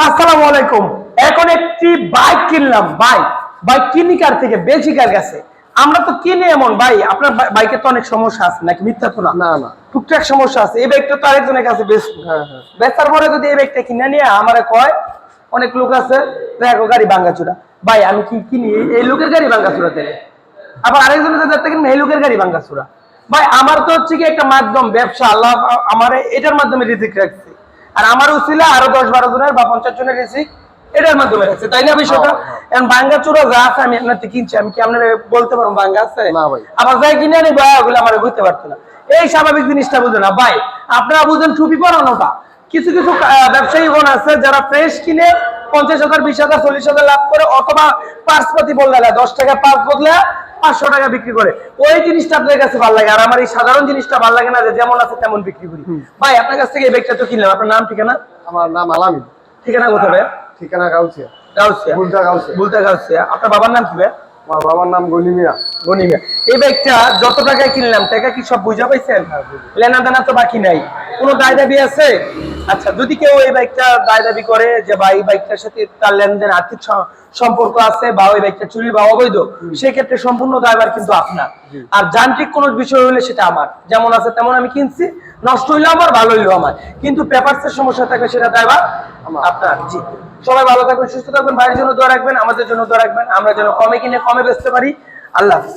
আসসালামু আলাইকুম। এখন একটি বাইক কিনলাম। বাইক কিনি কার থেকে? বেশি কার কাছে। আমরা তো কিনে এমন ভাই, আপনার বাইকে তো অনেক সমস্যা আছে নাকি? মিথ্যা তো না। না না। টুকটাক সমস্যা আছে। এই বাইকটা তো আরেকজনের কাছে বেচবো। হ্যাঁ হ্যাঁ। বেচার পরে যদি এই বাইকটা কিনে নিয়ে আমারে কয়, অনেক লোক আছে দেখো গাড়ি ভাঙ্গাচুরা। ভাই আমি কি কিনি এই লোকের গাড়ি ভাঙ্গাচুরা থেকে? আবার আরেকজনের কাছে কিনবো এই লোকের গাড়ি ভাঙ্গাচুরা। ভাই আমার তো হচ্ছে কি একটা মাধ্যম, ব্যবসা। আল্লাহ আমার এটার মাধ্যমে রিজিক রাখছে। আর আমার উছিলা আরো 10-12 জনের বা 50 জনের রিজিক এটার মাধ্যমে রাখছে, তাই না বিষয়টা? এখন ভাঙ্গা চূড়া যা আছে আমি আপনার থেকে কিনছি, আমি কি আপনার বলতে পারবো ভাঙ্গা আছে? না ভাই। আবার যাই কিনে আনি ভাই ওগুলো আমার বুঝতে পারতো না। এই স্বাভাবিক জিনিসটা বুঝে না ভাই। আপনারা বুঝেন টুপি পরানোটা। কিছু কিছু ব্যবসায়ী বোন আছে যারা ফ্রেশ কিনে 50,000, 20,000, 40,000 লাভ করে, অথবা পার্স প্রতি বললে 10 টাকা পার্স বদলে 500 টাকা বিক্রি করে। ওই জিনিসটা আপনার কাছে ভালো লাগে, আর আমার এই সাধারণ জিনিসটা ভালো লাগে না, যে যেমন আছে তেমন বিক্রি করি। ভাই আপনার কাছ থেকে এই ব্যাগটা তো কিনলাম, আপনার নাম ঠিকানা? আমার নাম আলামিন। ঠিকানা কোথায় ভাই? ঠিকানা গাউছিয়া। গাউছিয়া। বুলতা গাউছিয়া। বুলতা গাউছিয়া। আপনার বাবার নাম কি ভাই? আমার বাবার নাম গনি মিয়া। গনি মিয়া। এই ব্যাগটা যত টাকায় কিনলাম টাকা কি সব বুঝা পাইছেন? লেনা দেনা তো বাকি নাই, কোনো দায় দাবি আছে? আচ্ছা, যদি কেউ এই বাইকটা দায় দাবি করে যে ভাই এই বাইকটার সাথে তার লেনদেন আর্থিক সম্পর্ক আছে, বা ওই বাইকটা চুরি বা অবৈধ, সেক্ষেত্রে সম্পূর্ণ দায়ভার কিন্তু আপনার। আর যান্ত্রিক কোনো বিষয় হলে সেটা আমার। যেমন আছে তেমন আমি কিনছি, নষ্ট হইলো আমার, ভালো হইলো আমার, কিন্তু পেপারসের সমস্যা থাকলে সেটা দায়ভার আপনার। জি, সবাই ভালো থাকবেন, সুস্থ থাকবেন, ভাইয়ের জন্য দোয়া রাখবেন, আমাদের জন্য দোয়া রাখবেন, আমরা যেন কমে কিনে কমে বেচতে পারি। আল্লাহ হাফেজ।